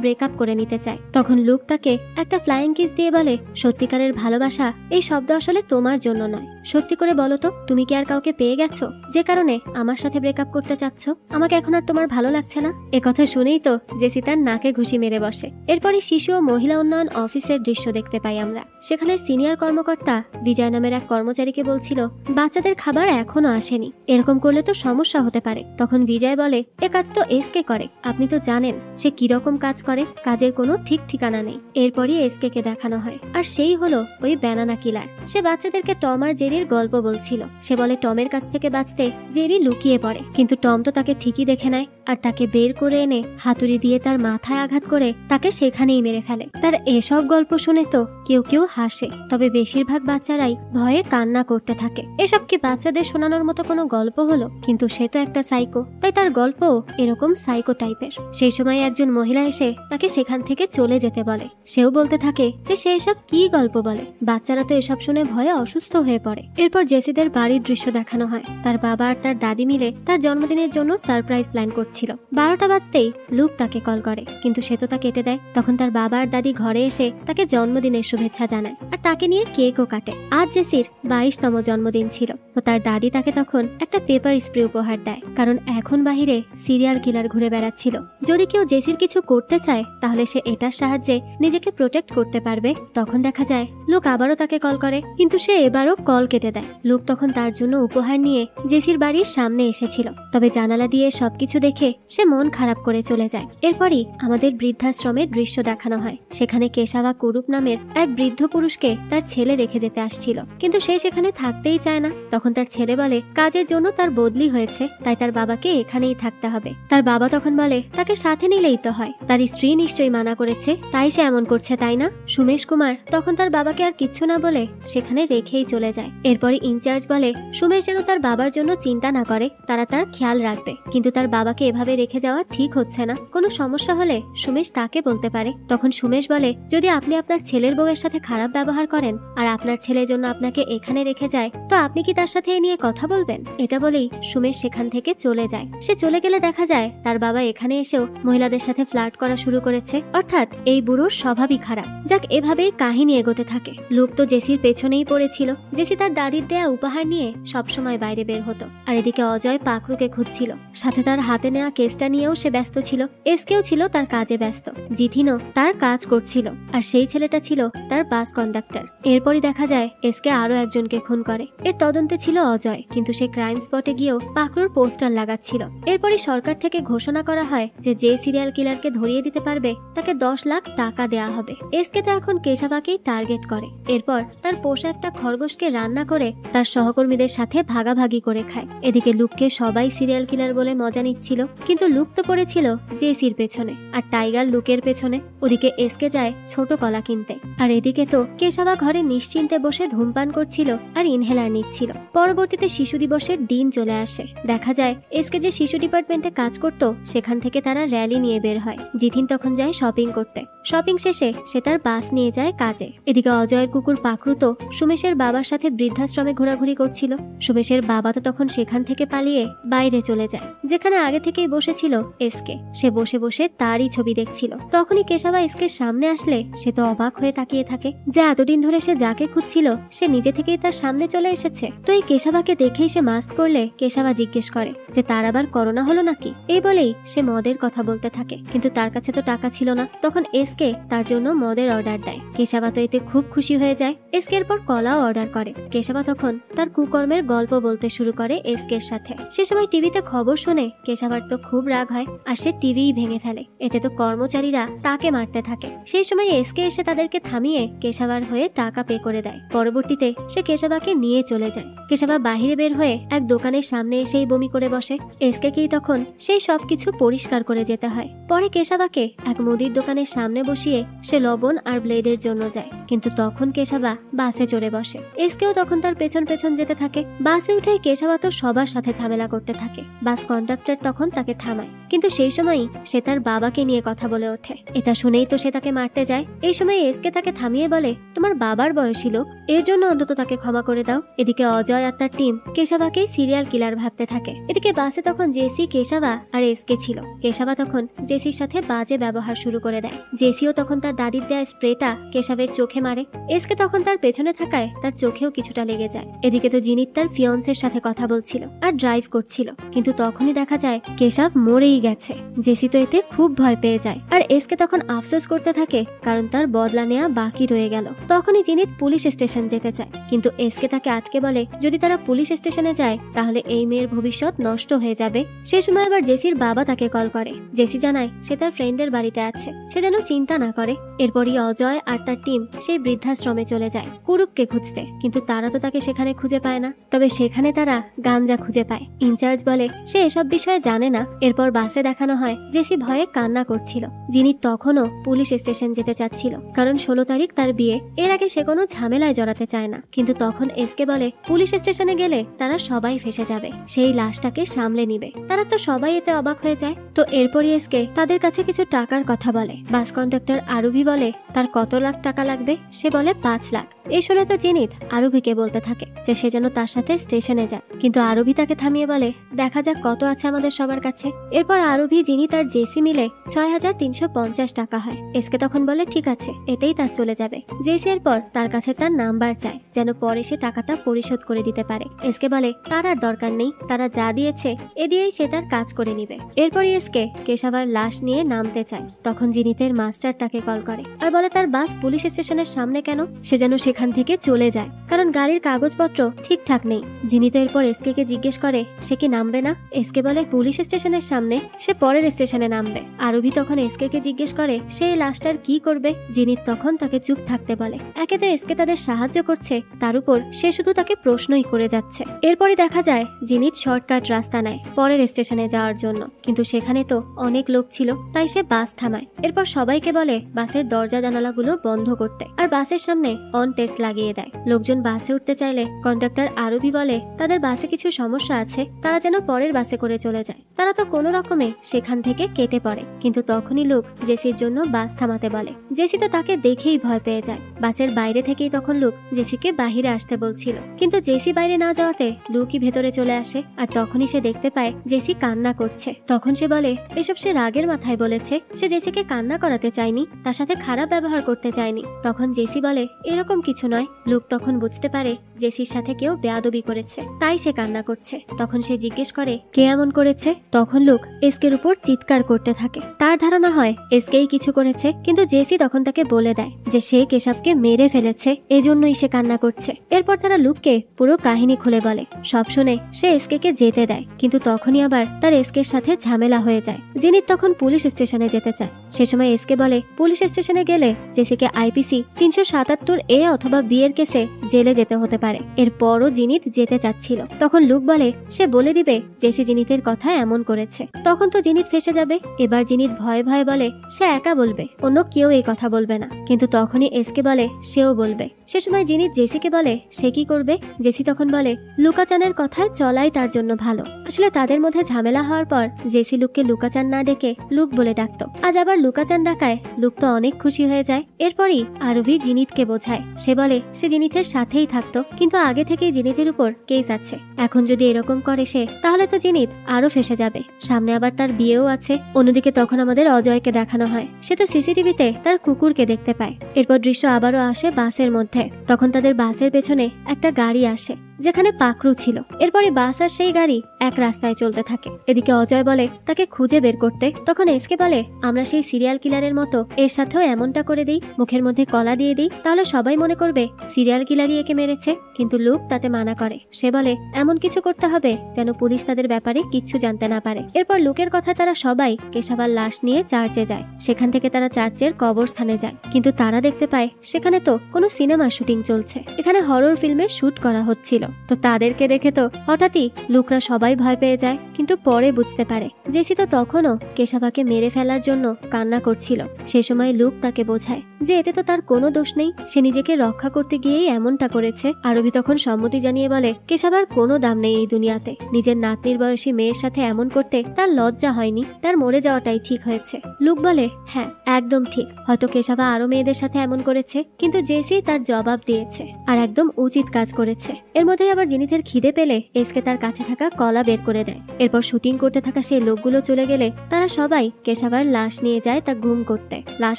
ব্রেকআপ করে নিতে চায়। তখন লুক তাকে একটা ফ্লাইং কিস দিয়ে বলে, সত্যিকারের ভালোবাসা এই শব্দ আসলে তোমার জন্য নয়। সত্যি করে বলো তো, তুমি কি আর কাউকে পেয়ে গেছো যে কারণে আমার সাথে ব্রেকআপ করতে চাচ্ছ? আমাকে এখন আর তোমার ভালো লাগছে না? এ কথা শুনেই তো জেসি তার নাকে ঘুষি মেরে বসে। এরপরে শিশু ও মহিলা উন্নয়ন অফিসের দৃশ্য দেখতে পাই আমরা। সেখানে সিনিয়র কর্মকর্তা বিজয় নামের এক কর্মচারীকে বলছিল বাচ্চাদের খাবার এখনো আসেনি, এরকম করলে তো সমস্যা হতে পারে। তখন বিজয় বলে, এ কাজ তো এসকে করে, আপনি তো জানেন সে কিরকম কাজ করে, কাজের কোনো ঠিক ঠিকানা নেই। এরপরই এসকে কে দেখানো হয়, আর সেই হলো ওই ব্যানানা কিলার। সে বাচ্চাদেরকে টম আর জেরির গল্প বলছিল। সে বলে টমের কাছ থেকে বাঁচতে জেরি লুকিয়ে পড়ে, কিন্তু টম তো তাকে ঠিকই দেখে নেয় আর তাকে বের করে এনে হাতুড়ি দিয়ে তার মাথায় আঘাত করে তাকে সেখানেই মেরে ফেলে। তার এসব গল্প শুনে তো কেউ কেউ হাসে, তবে বেশিরভাগ বাচ্চারাই ভয়ে কান্না করতে থাকে। এসব কি বাচ্চাদের শোনানোর মতো কোনো গল্প হলো? কিন্তু সে তো একটা সাইকো, তাই তার গল্পও এরকম সাইকো টাইপের। সেই সময় একজন মহিলা এসে তাকে সেখান থেকে চলে যেতে বলে। সেও বলতে থাকে যে সে এসব কি গল্প বলে, বাচ্চারা তো এসব শুনে ভয়ে অসুস্থ হয়ে পড়ে। এরপর জেসিদের বাড়ির দৃশ্য দেখানো হয়। তার বাবা আর তার দাদি মিলে তার জন্মদিনের জন্য সারপ্রাইজ প্ল্যান করছিল। 12টা বাজতেই লুক তাকে কল করে, কিন্তু সে তো তা কেটে দেয়। তখন তার বাবা আর দাদি ঘরে এসে তাকে জন্মদিনের শুভেচ্ছা জানায় আর তাকে নিয়ে কেকও কাটে। আজ জেসির 22তম জন্মদিন ছিল, তো তার দাদি তাকে তখন একটা পেপার স্প্রে উপহার দেয়, কারণ এখন বাহিরে সিরিয়াল কিলার ঘুরে বেড়াচ্ছিল। যদি কেউ জেসির কিছু করতে চায় তাহলে সে এটার সাহায্যে নিজেকে প্রোটেক্ট করতে পারবে। তখন দেখা যায় লুক আবারও তাকে কল করে, কিন্তু সে এবারও কল কেটে দেয়। লুক তখন তার জন্য উপহার নিয়ে জেসির বাড়ির সামনে এসেছিল, তবে জানালা দিয়ে সবকিছু দেখে সে মন খারাপ করে চলে যায়। এরপরই আমাদের বৃদ্ধাশ্রমের দৃশ্য দেখানো হয়। সেখানে কেশাবা কুরুপ নামের এক বৃদ্ধ পুরুষকে তার ছেলে রেখে যেতে আসছিল, কিন্তু সে সেখানে থাকতেই চায় না। তখন তার ছেলে বলে কাজের জন্য তার বদলি হয়েছে, তাই তার বাবাকে এখানেই থাকতে হবে। তার বাবা তখন বলে তাকে সাথে নিলেই তো হয়, তার স্ত্রী নিশ্চয়ই মানা করেছে তাই সে এমন করছে, তাই না? সুমেশ কুমার তখন তার বাবাকে আর কিচ্ছু না বলে সেখানে রেখেই চলে যায়। এরপরে ইনচার্জ বলে সুমেশ যেন তার বাবার জন্য চিন্তা না করে, তারা তার খেয়াল রাখবে, কিন্তু তার বাবাকে এভাবে রেখে যাওয়া ঠিক হচ্ছে না। কোনো সমস্যা হলে সুমেশ তাকে বলতে পারে। তখন সুমেশ বলে যদি আপনি আপনার ছেলের বউয়ের সাথে খারাপ ব্যবহার করেন আর আপনার ছেলের জন্য আপনাকে এখানে রেখে যায়, তো আপনি কি তার সাথে এ নিয়ে কথা বলবেন? এটা বলেই সুমেশ সেখান থেকে চলে যায়। সে চলে গেলে দেখা যায় তার বাবা এখানে এসেও মহিলাদের সাথে ফ্লার্ট করা শুরু করেছে, অর্থাৎ এই বুড়োর স্বভাবই খারাপ। যাক, এভাবেই কাহিনী এগোতে থাকে। লুক তো জেসির পেছনেই পড়েছিল। জেসি তার দাদির দেয়া উপহার নিয়ে সবসময় বাইরে বের হতো, আর এদিকে অজয় পাকরুকে খুঁজছিল। সাথে তার হাতে নেওয়া কেসটা নিয়েও সে ব্যস্ত ছিল। এসকেও ছিল তার কাজে ব্যস্ত, জিথিনও তার কাজ করছিল, আর সেই ছেলেটা ছিল তার বাস কন্ডাক্টর। এরপরই দেখা যায় এসকে আরো একজনকে খুন করে। এর তদন্তে ছিল অজয়, কিন্তু সে ক্রাইম স্পটে গিয়েও পাকরুর পোস্টার লাগাচ্ছিল। এরপরই সরকার থেকে ঘোষণা করা হয় যে সিরিয়াল কিলারকে ধরিয়ে দিতে পারবে তাকে 10 লাখ টাকা দেয়া হবে। এসকে তো এখন কেশাবাকেই টার্গেট করে। এরপর তার পোষা একটা খরগোশকে রান্না করে তার সহকর্মীদের সাথে ভাগাভাগি করে খায়। এদিকে লুককে সবাই সিরিয়াল কিলার বলে মজা নিচ্ছিল, কিন্তু লুক তো পড়েছিল জেসির পেছনে, আর টাইগার লুকের পেছনে। ওদিকে এসকে যায় ছোট কলা কিনতে, আর এদিকে তো কেশাবা ঘরে নিশ্চিন্তে বসে ধূমপান করছিল আর ইনহেলার নিচ্ছিল। পরবর্তীতে শিশু দিবসের দিন চলে আসে। দেখা যায় এসকে যে শিশু ডিপার্টমেন্টে কাজ করত সেখান থেকে তারা র্যালি নিয়ে বের হয়। জিথিন তখন যায় শপিং করতে। শপিং শেষে সে তার বাস নিয়ে যায় কাজে। এদিকে অজয়ের কুকুর পাকরু তো সুমেশের বাবার সাথে বৃদ্ধাশ্রমে ঘোরাঘুরি করছিল। সুমেশের বাবা তো তখন সেখান থেকে পালিয়ে বাইরে চলে যায়, যেখানে আগে থেকেই বসেছিল এসকে। সে বসে বসে তারই ছবি দেখছিল। তখনই কেশাবা এসকের সামনে আসলে সে তো অবাক হয়ে তাকিয়ে থাকে যে এতদিন ধরে সে যাকে খুঁজছিল সে নিজে থেকেই তার সামনে চলে এসেছে। তো এই কেশাবাকে দেখেই সে মাস্ক পরলে কেশাবা জিজ্ঞেস করে যে তার আবার করোনা হলো নাকি। এই বলেই সে মদের কথা বলতে থাকে, কিন্তু তার কাছে তো টাকা ছিল না। তখন এসকে তার জন্য মদের অর্ডার দেয়। কেশাবা তো এতে খুব খুশি হয়ে যায়। এসকে এরপর কলাও অর্ডার করে। কেশাবা তখন তার কুকর্মের গল্প বলতে শুরু করে এসকের সাথে। সে সময় টিভিতে খবর শুনে কেশাবার তো খুব রাগ হয়, আর সে টিভিই ভেঙে ফেলে। এতে তো কর্মচারীরা তাকে মারতে থাকে। সেই সময় এসকে এসে তাদেরকে থামিয়ে কেশাবার হয়ে টাকা পে করে দেয়। পরবর্তীতে সে কেশাবাকে নিয়ে চলে যায়। কেশাবা বাহিরে বের হয়ে এক দোকানের সামনে এসেই বমি করে বসে। এসকেকেই তখন সেই সবকিছু পরিষ্কার করে যেতে হয়। পরে কেশাবাকে এক মুদির দোকানের সামনে বসিয়ে সে লবণ আর ব্লেডের জন্য যায়, কিন্তু তখন কেশাবা বাসে চড়ে বসে। এসকেও তখন তার পেছন পেছন যেতে থাকে। বাসে উঠে কেশাবা তো সবার সাথে ঝামেলা করতে থাকে। বাস কন্ডাক্টর তখন তাকে থামায়, কিন্তু সেই সময়ই সে তার বাবাকে নিয়ে কথা বলে ওঠে। এটা শুনেই তো সে তাকে মারতে যায়। এই সময় এসকে তাকে থামিয়ে বলে, তোমার বাবার বয়সী লোক, এর জন্য অন্তত তাকে ক্ষমা করে দাও। এদিকে অজয় আর তার টিম কেশাবাকেই সিরিয়াল কিলার ভাবতে থাকে। এদিকে বাসে তখন জেসি, কেশাবা আর এসকে ছিল। কেশাবা তখন জেসির সাথে বাজে ব্যবহার শুরু করে দেয়। জেসিও তখন তার দাদির দেয়া স্প্রেটা কেশাবের চোখে মারে। এসকে তখন তার পেছনে থাকায় তার চোখেও কিছুটা লেগে যায়। এদিকে তো জিনিত তার ফিয়ন্সের সাথে কথা বলছিল আর ড্রাইভ করছিল, কিন্তু তখনই দেখা যায় কেশাব মরেই গেছে। জেসি তো এতে খুব ভয় পেয়ে যায়, আর এসকে তখন আফসোস করতে থাকে কারণ তার বদলা নেওয়া বাকি রয়ে গেল। তখনই জিনিত পুলিশ স্টেশন যেতে চায়, কিন্তু এসকে তাকে আটকে বলে যদি তারা পুলিশ স্টেশনে যায় তাহলে এই মেয়ের ভবিষ্যৎ নষ্ট হয়ে যাবে। সে সময় আবার জেসির বাবা তাকে কল করে। জেসি জানায় সে তার ফ্রেন্ডের বাড়িতে আছে, সে যেন চিন্তা না করে। এরপরই অজয় আর তার টিম সেই বৃদ্ধাশ্রমে চলে যায় কুরুপকে খুঁজতে, কিন্তু তারা তো তাকে সেখানে খুঁজে পায় না। তবে সেখানে তারা গাঞ্জা খুঁজে পায়। ইনচার্জ বলে সে এসব বিষয়ে জানে না। এরপর বাসে দেখানো হয় জেসি ভয়ে কান্না করছিল। যিনি তখনও পুলিশ স্টেশন যেতে চাচ্ছিল, কারণ 16 তারিখ তার বিয়ে। এর আগে সে কোনো ঝামেলায় জড়াতে চায় না, কিন্তু তখন এসকে বলে পুলিশ স্টেশনে গেলে তারা সবাই ফেসে যাবে, সেই লাশটাকে সামলে নিবে। তারা তো সবাই এতে অবাক হয়ে যায়। তো এরপরই এসকে তাদের কাছে কিছু টাকার কথা বলে। বাস কন্ডাক্টর আরুভি বলে তার কত লাখ টাকা লাগবে। সে বলে 5 লাখ। এই শুনে তো জিনিত আরুভিকে বলতে থাকে যে সে যেন তার সাথে স্টেশনে যায়, কিন্তু আরুভি তাকে থামিয়ে বলে দেখা যাক কত আছে আমাদের সবার কাছে। এরপর আরুভি, জিনিত আর জেসি মিলে 6350 টাকা হয়। এসকে তখন বলে ঠিক আছে, এতেই তার চলে যাবে। জেসি এরপর তার কাছে তার নাম্বার চায় যেন পরে সে টাকাটা পরিশোধ করে দিতে পারে। এসকে বলে তার আর দরকার নেই, তারা যা দিয়েছে এ দিয়েই সে তার কাজ করে নিবে। এরপরই এসকে কেশাবার লাশ নিয়ে নামতে চায়। তখন জিনিতের মাস্টার তাকে কল করে আর বলে তার বাস পুলিশ স্টেশনের সামনে কেন, সে যেন সেখান থেকে চলে যায়, কারণ গাড়ির কাগজপত্র ঠিকঠাক নেই। জিনিত এরপর এসকে কে জিজ্ঞেস করে সে কি নামবে না। এসকে বলে পুলিশ স্টেশনের সামনে, সে পরের স্টেশনে নামবে। আরবি তখন এসকে কে জিজ্ঞেস করে সে এই লাশটার কি করবে। জিনিত তখন তাকে চুপ থাকতে বলে। একেতে এসকে তাদের সাহায্য করছে, তার উপর সে শুধু তাকে প্রশ্নই করে যাচ্ছে। এরপরে দেখা যায় জিনিত শর্টকাট রাস্তা নেয় পরের স্টেশনে যাওয়ার জন্য, কিন্তু সেখানে তো অনেক লোক ছিল, তাই সে বাস থামায়। এরপর সবাইকে বলে বাসের দরজা জানালাগুলো বন্ধ করতে, আর বাসের সামনে অন টেস্ট লাগিয়ে দেয়। লোকজন বাসে উঠতে চাইলে কন্ডাক্টর আরবি বলে তাদের বাসে কিছু সমস্যা আছে, তারা যেন পরের বাসে করে চলে যায়। তারা তো কোনো রকমে সেখান থেকে কেটে পড়ে, কিন্তু তখনই লোক জেসির জন্য বাস থামাতে বলে। জেসি তো তাকে দেখেই ভয় পেয়ে যায়। বাসের বাইরে থেকেই তখন লোক জেসিকে বাহিরে আসতে বলছিল, কিন্তু জেসি বাইরে না যাওয়াতে লুকই ভেতরে চলে আসে। আর তখনই সে দেখতে পায় জেসি কান্না করছে। তখন সে বলে এসব সে রাগের মাথায় বলেছে, সে জেসিকে কান্না করাতে চায়নি, তার সাথে খারাপ ব্যবহার করতে চায়নি। তখন জেসি বলে এরকম কিছু নয়। লুক তখন বুঝতে পারে জেসির সাথে কেউ বেয়াদবি করেছে, তাই সে কান্না করছে। তখন সে জিজ্ঞেস করে কে এমন করেছে। তখন লুক এসকের উপর চিৎকার করতে থাকে। তার ধারণা হয় এসকেই কিছু করেছে, কিন্তু জেসি তখন তাকে বলে দেয় যে সে কেশবকে মেরে ফেলেছে, এজন্যই সে কান্না করছে। এরপর তারা লুককে পুরো কাহিনী খুলে বলে। সব শুনে সে এসকে কে যেতে দেয়, কিন্তু তখনই আবার তার এসকের সাথে ঝামেলা হয়ে যায়। জিনিত তখন পুলিশ স্টেশনে যেতে চায়। সে সময় এসকে বলে পুলিশ স্টেশনে গেলে জেসিকে আইপিসি 377A অথবা বি এর কেসে জেলে যেতে হতে পারে। এরপরও জিনিত যেতে চাচ্ছিল। তখন লুক বলে সে বলে দিবে জেসি জিনিতের কথা এমন করেছে। তখন তো জিনিত ফেসে যাবে। এবার জিনিত ভয়ে ভয়ে বলে সে একা বলবে, অন্য কেউ এই কথা বলবে না। কিন্তু তখনই এসকে বলে সেও বলবে। সে সময় জিনিত জেসিকে বলে সে কি করবে। জেসি তখন বলে লুকাচানের কথায় চলাই তার জন্য ভালো। আসলে তাদের মধ্যে ঝামেলা হওয়ার পর জেসি লুককে লুকাচান না ডেকে লুক বলে ডাকতো। আজ আবার লুকাচান ডাকায় লুক তো অনেক খুশি হয়ে যায়। এরপরই আরবি জিনিতকে বোঝায়। সে বলে সে জিনিতের সাথেই থাকতো, কিন্তু আগে থেকেই জিনিতের উপর কেস আছে। এখন যদি এরকম করে সে, তাহলে তো জিনিত আরো ফেসে যাবে। সামনে আবার তার বিয়েও আছে। অন্যদিকে তখন আমাদের অজয়কে দেখানো হয়। সে তো সিসিটিভিতে তার কুকুরকে দেখতে পায়। এরপর দৃশ্য আবারও আসে বাসের মধ্যে। তখন তাদের বাসের পেছনে একটা গাড়ি আসে যেখানে পাকরু ছিল। এরপরে বাস আর সেই গাড়ি এক রাস্তায় চলতে থাকে। এদিকে অজয় বলে তাকে খুঁজে বের করতে। তখন এসকে বলে আমরা সেই সিরিয়াল কিলারের মতো এর সাথেও এমনটা করে দিই, মুখের মধ্যে কলা দিয়ে দিই, তাহলে সবাই মনে করবে সিরিয়াল কিলারই একে মেরেছে। কিন্তু লুক তাতে মানা করে। সে বলে এমন কিছু করতে হবে যেন পুলিশ তাদের ব্যাপারে কিচ্ছু জানতে না পারে। এরপর লুকের কথা তারা সবাই কেশাবার লাশ নিয়ে চার্চে যায়। সেখান থেকে তারা চার্চের কবরস্থানে যায়, কিন্তু তারা দেখতে পায় সেখানে তো কোনো সিনেমার শুটিং চলছে। এখানে হরর ফিল্মের শুট করা হচ্ছিল। তো তাদেরকে দেখে তো হঠাৎই লুকরা সবাই ভয় পেয়ে যায়, কিন্তু পরে বুঝতে পারে জেসি তো তখনও কেশাভাকে মেরে ফেলার জন্য কান্না করছিল। সে সময় লুক তাকে বোঝায় যে এতে তো তার কোনো দোষ নেই, সে নিজেকে রক্ষা করতে গিয়েই এমনটা করেছে। আরবি তখন সম্মতি জানিয়ে বলে কেশাভার কোনো দাম নেই এই দুনিয়াতে, নিজের নাতনির বয়সী মেয়ের সাথে এমন করতে তার লজ্জা হয়নি, তার মরে যাওয়াটাই ঠিক হয়েছে। লুক বলে হ্যাঁ একদম ঠিক, হয়তো কেশাভা আরো মেয়েদের সাথে এমন করেছে, কিন্তু জেসি তার জবাব দিয়েছে আর একদম উচিত কাজ করেছে। এর মধ্যে আবার জিনিথের খিদে পেলে এসকে তার কাছে থাকা কলা বের করে দেয়। এরপর শুটিং করতে থাকা সেই লোকগুলো চলে গেলে তারা সবাই কেশাভার লাশ নিয়ে যায় তা গুম করতে। লাশ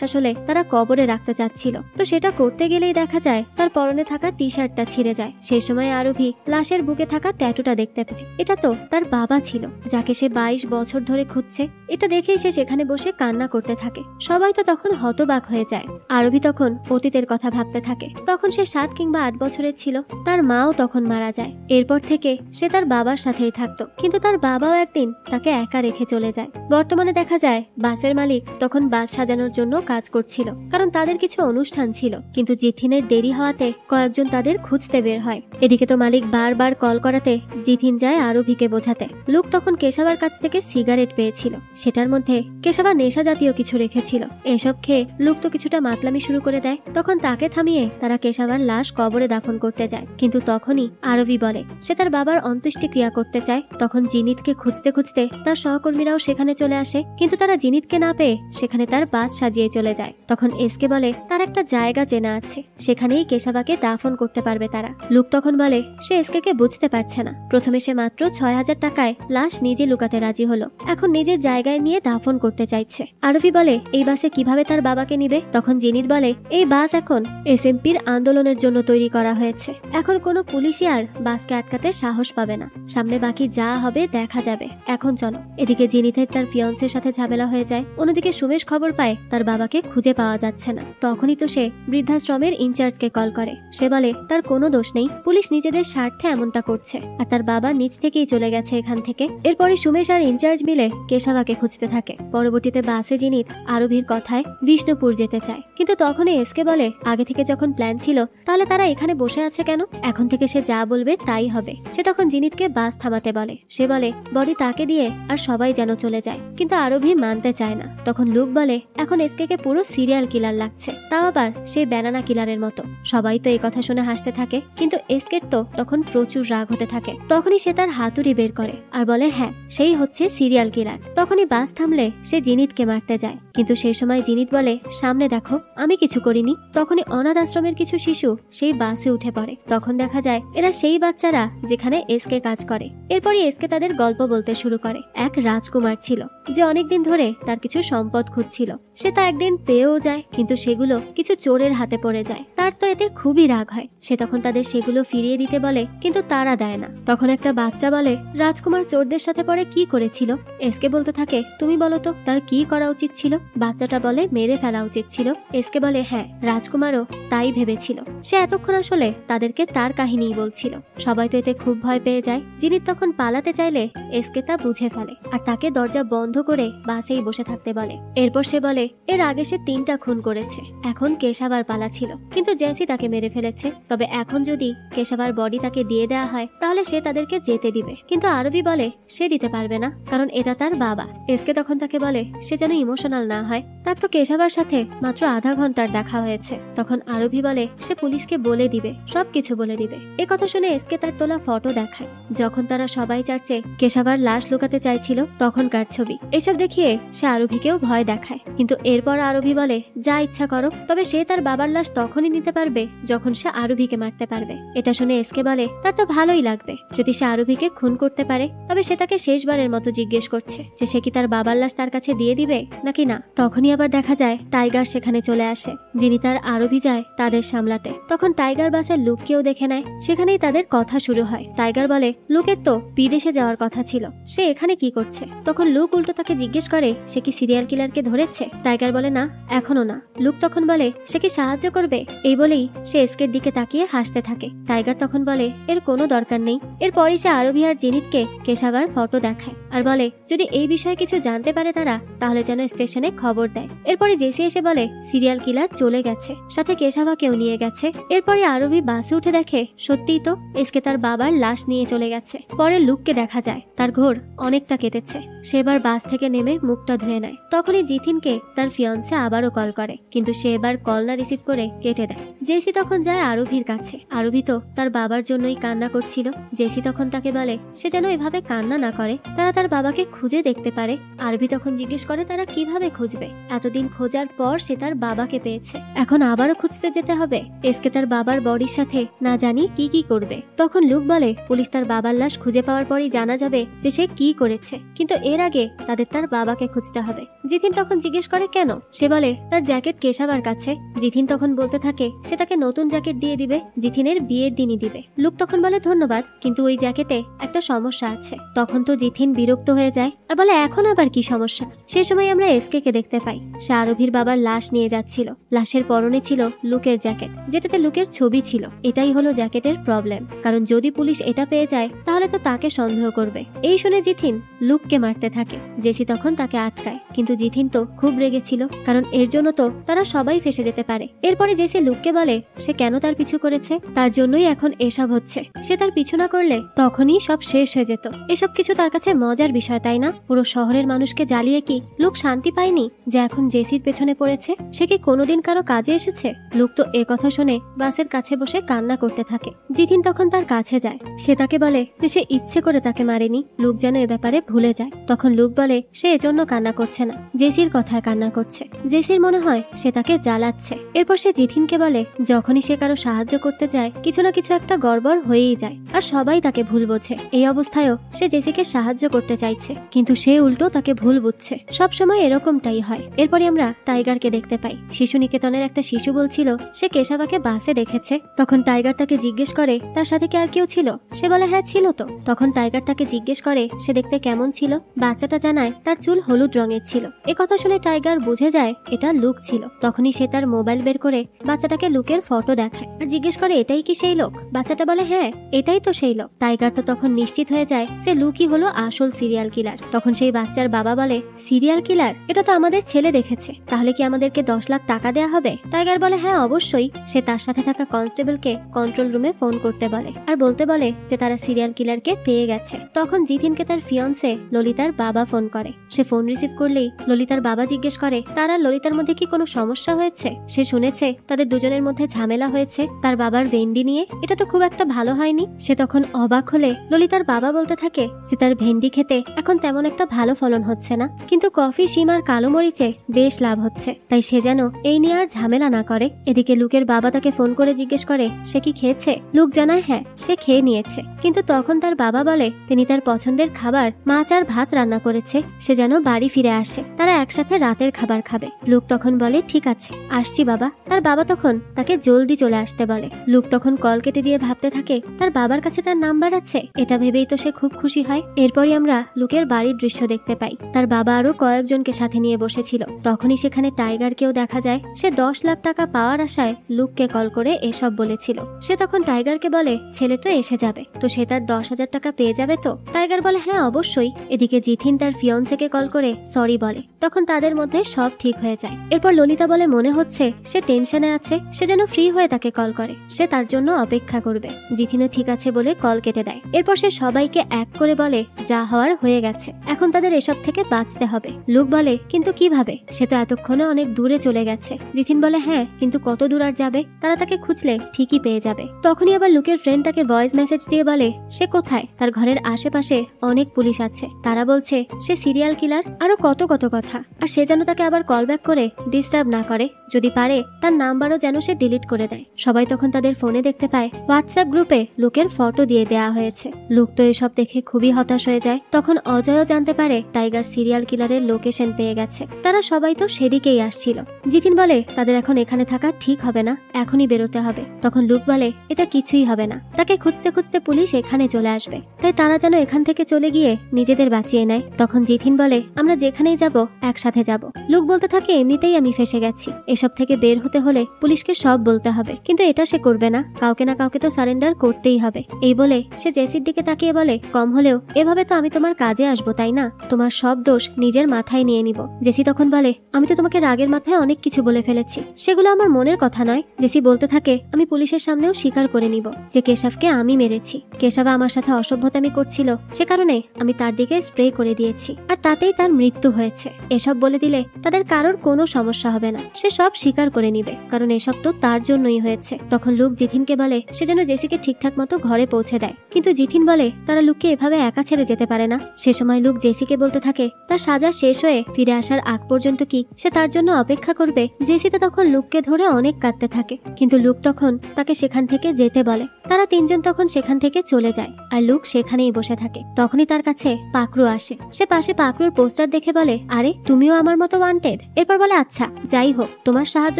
আসলে তারা কবরে রাখতে চাচ্ছিল, তো সেটা করতে গেলেই দেখা যায় তার পরনে থাকা টি শার্টটা ছিঁড়ে যায়। সেই সময় আরভি লাশের বুকে থাকা ট্যাটুটা দেখতে পায়। এটা তো তার বাবা ছিল, যাকে সে 22 বছর ধরে খুঁজছে। এটা দেখেই সে সেখানে বসে কান্না করতে থাকে। সবাই তো তখন হতবাক হয়ে যায়। আরভি তখন অতীতের কথা ভাবতে থাকে। তখন সে 7 কিংবা 8 বছরের ছিল, তার মাও তখন মারা যায়। এরপর থেকে সে তার বাবার সাথেই থাকতো, কিন্তু তার বাবাও একদিন তাকে একা রেখে চলে যায়। বর্তমানে দেখা যায় বাসের মালিক তখন বাস সাজানোর জন্য কাজ করছিল, কারণ তাদের কিছু অনুষ্ঠান ছিল, কিন্তু জিথিনের দেরি হওয়াতে কয়েকজন তাদের খুঁজতে বের হয়। এদিকে তো মালিক বারবার কল করাতে জিথিন যায় আরভিকে বোঝাতে। লুক তখন কেশাভার কাছ থেকে সিগারেট পেয়েছিল, সেটার মধ্যে কেশাভা নেশা জাতীয় কিছু রেখেছিল। এসব খেয়ে লুক তো কিছুটা মাতলামি শুরু করে দেয়। তখন তাকে থামিয়ে তারা কেশাভার লাশ কবরে দাফন করতে যায়, কিন্তু তখনই আরভি বলে সে তার বাবার অন্ত্যেষ্টিক্রিয়া করতে চায়। তখন জিনিতকে খুঁজতে খুঁজতে তার সহকর্মীরাও সেখানে চলে আসে, কিন্তু তারা জিনিতকে না পেয়ে সেখানে তার বাস সাজিয়ে চলে যায়। তখন এসকে বলে তার একটা জায়গা চেনা আছে, সেখানেই কেশাভাকে দাফন করতে পারবে তারা। লুক তখন বলে সে এসকে বুঝতে পারছে না। প্রথমে সে মাত্র 6000 টাকায় লাশ নিজে লুকাতে রাজি হলো, এখন নিজের জায়গায় নিয়ে দাফন করতে চাইছে। আরভি বলে এই বাসে কিভাবে তার বাবাকে নিবে? তখন জিনিত বলে এই বাস এখন এসএমপির আন্দোলনের জন্য তৈরি করা হয়েছে, এখন কোনো পুলিশই আর বাসকে আটকাতে সাহস পাবে না, সামনে বাকি যা হবে দেখা যাবে, এখন চলো। এদিকে জিনিতের তার ফিয়ন্সের সাথে ঝামেলা হয়ে যায়। অন্যদিকে সুমেশ খবর পায় তার বাবাকে খুঁজে পাওয়া যাচ্ছে না। তখনই তো সে বৃদ্ধাশ্রমের ইনচার্জকে কল করে। সে বলে তার কোনো দোষ নেই, পুলিশ নিজেদের স্বার্থে এমনটা করছে, আর তার বাবা নিজ থেকেই চলে গেছে এখান থেকে। এরপরে সুমেশ আর ইনচার্জ মিলে কেশাভাকে খুঁজতে থাকে। পরবর্তীতে বাসে জিনিত আরভির কথায় বিষ্ণুপুর যেতে চায়, কিন্তু তখনই এসকে বলে আগে থেকে যখন প্ল্যান ছিল তাহলে তারা এখানে বসে আছে কেন? এখন থেকে সে যা বলবে তাই হবে। সে তখন জিনিতকে বাস থামাতে বলে। সে বলে বডি তাকে দিয়ে আর সবাই যেন চলে যায়, কিন্তু আরভি মানতে চায় না। তখন লুক বলে এখন এসকে পুরো সিরিয়াল কিলার লাগছে, তাও আবার সে ব্যানানা কিলারের মতো। সবাই তো এই কথা শুনে হাসতে থাকে, কিন্তু এসকের তো তখন প্রচুর রাগ হতে থাকে। তখনই সে তার হাতুড়ি বের করে আর বলে হ্যাঁ সেই হচ্ছে সিরিয়াল কিলার। তখনই বাস থামলে সে জিনিতকে মারতে যায়, কিন্তু সেই সময় জিনিত বলে সামনে দেখো আমি কিছু করিনি। তখনই অনাথ আশ্রমের কিছু শিশু সেই বাসে উঠে পড়ে। তখন দেখা যায় এরা সেই বাচ্চারা যেখানে এসকে কাজ করে। এরপরই এসকে তাদের গল্প বলতে শুরু করে। এক রাজকুমার ছিল যে অনেকদিন ধরে তার কিছু সম্পদ খুঁজছিল। সে তা একদিন পেয়েও যায়, কিন্তু সেগুলো কিছু চোরের হাতে পড়ে যায়। তার তো এতে খুবই রাগ হয়। সে তখন তাদের সেগুলো ফিরিয়ে দিতে বলে, কিন্তু তারা দেয় না। তখন একটা বাচ্চা বলে রাজকুমার চোরদের সাথে পরে কি করেছিল? এসকে বলতে থাকে তুমি বলো তো তার কি করা উচিত ছিল? বাচ্চাটা বলে মেরে ফেলা উচিত ছিল। এসকে বলে হ্যাঁ রাজকুমারও তাই ভেবেছিল। সে এতক্ষণ আসলে তাদেরকে তার কাহিনীই বলছিল। সবাই তো এতে খুব ভয় পেয়ে যায়। জিনিত তখন পালাতে চাইলে এসকে তা বুঝে ফেলে আর তাকে দরজা বন্ধ করে বাসেই বসে থাকতে বলে। এরপর সে বলে এর আগে সে 3টা খুন করেছে, এখন কেশাভার পালা ছিল, কিন্তু জেসি তাকে মেরে ফেলেছে। তবে এখন যদি কেশাভার বডি তাকে দিয়ে দেওয়া হয় তাহলে সে তাদেরকে যেতে দিবে, কিন্তু আরবি বলে সে দিতে পারবে না, কারণ এটা তার বাবা। এসকে তখন তাকে বলে সে যেন ইমোশনাল না হয়, তার তো কেশাভার সাথে মাত্র আধা ঘন্টার দেখা হয়েছে। তখন আরবি বলে সে পুলিশকে বলে দিবে, সবকিছু বলে দিবে। এ কথা শুনে এসকে তার তোলা ফটো দেখায় যখন তারা সবাই চার্চে কেশাভার লাশ লুকাতে চাইছিল তখনকার ছবি। এসব দেখিয়ে সে আরবিকেও ভয় দেখায়, কিন্তু এরপর আরবি বলে যা ইচ্ছা করো, তবে সে তার বাবার লাশ তখনই নিতে পারবে যখন সে আরবিকে মারতে পারবে। এটা শুনে এসকে বলে তার তো ভালোই লাগবে, যদি সে আরবিকে খুন করতে পারে। তবে সে তাকে শেষবারের মতো জিজ্ঞেস করছে যে সে কি তার বাবার লাশ তার কাছে দিয়ে দিবে নাকি না। তখনই আবার দেখা যায় টাইগার সেখানে চলে আসে, যিনি তার আরবি যায় তাদের সামলাতে। তখন টাইগার বাসের লুককেও দেখে নেয়। সেখানেই তাদের কথা শুরু হয়। টাইগার বলে লুকের তো বিদেশে যাওয়ার কথা ছিল, সে এখানে কি করছে? তখন লুক উল্টো তাকে জিজ্ঞেস করে সে কি সিরিয়াল কিলারকে ধরেছে? টাইগার বলে না এখনো না। লুক তখন বলে সে কি সাহায্য করবে? এই বলেই সে এসকের দিকে তাকিয়ে হাসতে থাকে। টাইগার তখন বলে এর কোনো দরকার নেই। এরপরই সে আরবি আর জিনিতকে কেশাভার ফটো দেখায় আর বলে যদি এই বিষয়ে কিছু জানতে পারে তারা তাহলে যেন স্টেশনে খবর দেয়। এরপরে জেসি এসে বলে সিরিয়াল কিলার চলে গেছে, সাথে কেশাভাকেও নিয়ে গেছে। এরপরে আরবি বাসে উঠে দেখে সত্যি দেখলেই তো, এসকে তার বাবার লাশ নিয়ে চলে গেছে। পরে লুককে দেখা যায় তার ঘোর অনেকটা কেটেছে। সে এবার বাস থেকে নেমে মুখটা ধুয়ে নেয়। তখনই জিথিনকে তার ফিয়ন্সে আবারও কল করে, কিন্তু সে এবার কল না রিসিভ করে কেটে দেয়। জেসি তখন যায় আরভির কাছে। আরভি তো তার বাবার জন্যই কান্না করছিল। জেসি তখন তাকে বলে সে যেন এভাবে কান্না না করে, তারা তার বাবাকে খুঁজে দেখতে পারে। আরভি তখন জিজ্ঞেস করে তারা কিভাবে খুঁজবে, এতদিন খোঁজার পর সে তার বাবাকে পেয়েছে, এখন আবারও খুঁজতে যেতে হবে। এসকে তার বাবার বডির সাথে না জানি কি কি করবে। তখন লুক বলে পুলিশ তার বাবার লাশ খুঁজে পাওয়ার পরই জানা যাবে যে সে কি করেছে, কিন্তু এর আগে তাদের তার বাবাকে খুঁজতে হবে। জিথিন তখন জিজ্ঞেস করে কেন। সে বলে তার জ্যাকেট কেশাবার কাছে। জিথিন তখন বলতে থাকে সে তাকে নতুন জ্যাকেট দিয়ে দিবে, জিথিনের বিয়ের দিনই দিবে। লুক তখন বলে ধন্যবাদ, কিন্তু ওই জ্যাকেটে একটা সমস্যা আছে। তখন তো জিথিন বিরক্ত হয়ে যায় আর বলে এখন আবার কি সমস্যা। সে সময় আমরা এসকে কে দেখতে পাই। সে আরভির বাবার লাশ নিয়ে যাচ্ছিল। লাশের পরনে ছিল লুকের জ্যাকেট, যেটাতে লুকের ছবি ছিল। এটাই হলো জ্যাকেটের প্রবলেম, কারণ যদি পুলিশ এটা পেয়ে যায় তাহলে তো তাকে সন্দেহ করবে। এই শুনে জিথিন লুককে মারতে থাকে। জেসি তখন তাকে আটকায়, কিন্তু জিথিন তো খুব রেগেছিল, কারণ এর জন্য তো তারা সবাই ফেসে যেতে পারে। এরপরে জেসি লুককে বলে সে কেন তার পিছু করেছে, তার জন্যই এখন এসব হচ্ছে। সে তার পিছু না করলে তখনই সব শেষ হয়ে যেত। এসব কিছু তার কাছে মজার বিষয়, তাই না? পুরো শহরের মানুষকে জ্বালিয়ে কি লুক শান্তি পায়নি যে এখন জেসির পেছনে পড়েছে? সে কি কোনোদিন কারো কাজে এসেছে? লুক তো এ কথা শুনে বাসের কাছে বসে কান্না করতে থাকে। জিথিন তখন তার কাছে যায়। সে তাকে বলে যে সে ইচ্ছে করে তাকে মারেনি, লুক যেন এ ব্যাপারে ভুলে যায়। তখন লুক বলে সে এজন্য কান্না করছে না, জেসির কথায় কান্না করছে। জেসির মনে হয় সে তাকে জ্বালাচ্ছে। এরপর সে জিথিনকে বলে যখনই সে কারো সাহায্য করতে যায় কিছু না কিছু একটা গড়বড় হয়েই যায়, আর সবাই তাকে ভুল বোঝে। এই অবস্থায়ও সে জেসিকে সাহায্য করতে চাইছে, কিন্তু সে উল্টো তাকে ভুল বুঝছে। সবসময় এরকমটাই হয়। এরপরে আমরা টাইগারকে দেখতে পাই। শিশু নিকেতনের একটা শিশু বলছিল সে কেশাবাকে বাসে দেখেছে। তখন টাইগার তাকে জিজ্ঞেস করে তার সাথে কি আর কেউ ছিল। সে বলে হ্যাঁ ছিল তো। তখন টাইগার তাকে জিজ্ঞেস করে সে দেখতে কেমন ছিল। বাচ্চাটা জানায় তার চুল হলুদ রঙের ছিল। এ কথা শুনে টাইগার বুঝে যায় এটা লুক ছিল। তখনই সে তার মোবাইল বের করে বাচ্চাটাকে লুকের ফটো দেখায় আর জিজ্ঞেস করে এটাই কি সেই লোক। বাচ্চাটা বলে হ্যাঁ এটাই তো সেই লোক। টাইগার তো তখন নিশ্চিত হয়ে যায় যে লুকই হলো আসল সিরিয়াল কিলার। তখন সেই বাচ্চার বাবা বলে সিরিয়াল কিলার, এটা তো আমাদের ছেলে দেখেছে, তাহলে কি আমাদেরকে 10 লাখ টাকা দেয়া হবে? টাইগার বলে হ্যাঁ অবশ্যই। সে তার সাথে থাকা কনস্টেবলকে কন্ট্রোল রুমে ফোন করতে বলে আর বলতে বলে যে তারা সিরিয়াল কিলারকে পেয়ে গেছে। তখন জিথিনকে তার ফিয়ন্সে ললিতার বাবা ফোন করে। সে ফোন রিসিভ করলেই ললিতার বাবা জিজ্ঞেস করে তার আর ললিতার মধ্যে কি কোনো সমস্যা হয়েছে। সে শুনেছে তাদের দুজনের মধ্যে ঝামেলা হয়েছে তার বাবার ভেন্ডি নিয়ে। এটা তো খুব একটা ভালো হয়নি। সে তখন অবাক হলে ললিতার বাবা বলতে থাকে যে তার ভেন্ডি খেতে এখন তেমন একটা ভালো ফলন হচ্ছে না, কিন্তু কফি, শিম আর কালো মরিচে বেশ লাভ হচ্ছে, তাই সে যেন এই নিয়ে আর ঝামেলা না করে। এদিকে লুকের বাবা তাকে ফোন করে জিজ্ঞেস করে সে কি খেয়েছে। লুক জানায় হ্যাঁ সে খেয়ে নিয়েছে, কিন্তু তখন তার বাবা বলে তিনি তার পছন্দের খাবার মাছ আর ভাত রান্না করেছে, সে যেন বাড়ি ফিরে আসে, তারা একসাথে রাতের খাবার খাবে। লুক তখন বলে ঠিক আছে আসছি বাবা। তার বাবা তখন তাকে জলদি চলে আসতে বলে। লুক তখন কল কেটে দিয়ে ভাবতে থাকে তার বাবার কাছে তার নাম্বার আছে, এটা ভেবেই তো সে খুব খুশি হয়। এরপরই আমরা লুকের বাড়ির দৃশ্য দেখতে পাই। তার বাবা আরো কয়েকজনকে সাথে নিয়ে বসেছিল। তখনই সেখানে টাইগারকেও দেখা যায়। সে 10 লাখ টাকা পাওয়ার আশায় লুককে কল করে এসব বলেছিল। সে তখন টাইগারকে বলে ছেলে তো এসে যাবে, তো সে তার 10,000 টাকা পেয়ে যাবে তো। টাইগার বলে হ্যাঁ অবশ্যই। এদিকে জিথিন তার ফিয়ন্সেকে কল করে সরি বলে। তখন তাদের মধ্যে সব ঠিক হয়ে যায়। এরপর ললিতা বলে মনে হচ্ছে সে টেনশনে আছে, সে যেন ফ্রি হয়ে তাকে কল করে, সে তার জন্য অপেক্ষা করবে। জিথিনও ঠিক আছে বলে কল কেটে দেয়। এরপর সে সবাইকে এক করে বলে যা হওয়ার হয়ে গেছে, এখন তাদের এসব থেকে বাঁচতে হবে। লুক বলে কিন্তু কিভাবে, সে তো এতক্ষণে অনেক দূরে চলে গেছে। জিথিন বলে হ্যাঁ কিন্তু কত দূর আর যাবে, তারা তাকে খুঁজলে ঠিকই পেয়ে যাবে। তখনই আবার লুকের ফ্রেন্ড তাকে ভয়েস মেসেজ দিয়ে বলে সে কোথায়, তার ঘরের আশেপাশে অনেক পুলিশ আছে, তারা বলছে সে সিরিয়াল কিলার, আরো কত কত কথা। আর সে যেন তাকে আবার কল ব্যাক করে ডিস্টার্ব না করে, যদি পারে তার নাম্বারও যেন সে ডিলিট করে দেয়। সবাই তখন তাদের ফোনে দেখতে পায় হোয়াটসঅ্যাপ গ্রুপে লুকের ফটো দিয়ে দেয়া হয়েছে। লুক তো এসব দেখে খুবই হতাশ হয়ে যায়। তখন অজয়ও জানতে পারে টাইগার সিরিয়াল কিলারের লোকেশন পেয়ে গেছে। তারা সবাই তো সেদিকেই আসছিল। জিথিন বলে তাদের এখন এখানে থাকা ঠিক হবে না, এখনই বেরোতে হবে। তখন লুক বলে এটা কিছুই হবে না, তাকে খুঁজতে খুঁজতে পুলিশ এখানে চলে আসবে, তাই তারা যেন এখান থেকে চলে গিয়ে নিজেদের বাঁচিয়ে নেয়। তখন জিথিন বলে আমরা যেখানেই যাব একসাথে যাব। লুক বলতে থাকে এমনিতেই আমি ফেসে গেছি, এসব থেকে বের হতে হলে পুলিশকে সব বলতে হবে, কিন্তু এটা সে করবে না, কাউকে না কাউকে তো সারেন্ডার করতেই হবে। এই বলে সে জেসির দিকে তাকিয়ে বলে কম হলেও এভাবে তো আমি তোমার কাজে আসবো তাই না, তোমার সব দোষ নিজের মাথায় নিয়ে নিব। জেসি তখন বলে আমি তো তোমাকে রাগের মাথায় অনেক কিছু বলে ফেলেছি, সেগুলো আমার মনের কথা নয়। জেসি বলতে থাকে আমি পুলিশের সামনেও স্বীকার করে নিব করব যে কেশবকে আমি মেরেছি। কেশব আমার সাথে অসভ্যতামি করছিল, সে কারণে আমি তার দিকে স্প্রে করে দিয়েছি, আর তাতেই তার মৃত্যু হয়েছে। এসব বলে দিলে তাদের কারোর কোনো সমস্যা হবে না, সে সব স্বীকার করে নিবে, কারণ এসব তো তার জন্যই হয়েছে। তখন লুক জিথিনকে বলে সে যেন জেসিকে ঠিকঠাক মতো ঘরে পৌঁছে দেয়, কিন্তু জিথিন বলে তারা লুককে এভাবে একা ছেড়ে যেতে পারে না। সে সময় লুক জেসিকে বলতে থাকে তার সাজা শেষ হয়ে ফিরে আসার আগ পর্যন্ত কি সে তার জন্য অপেক্ষা করবে। জেসিতে তখন লুককে ধরে অনেক কাঁদতে থাকে, কিন্তু লুক তখন তাকে সেখান থেকে যেতে বলে। তারা তিনজন তখন সেখান থেকে চলে যায়, আর লুক সেখানেই বসে থাকে। তখনই তার কাছে পাকরু আসে। সে পাশে পাকরুর পোস্টার দেখে বলে আরে তুমিও আমার মতো ওয়ান্টেড। এরপর বলে আচ্ছা যাই হোক, তোমার সাহায্য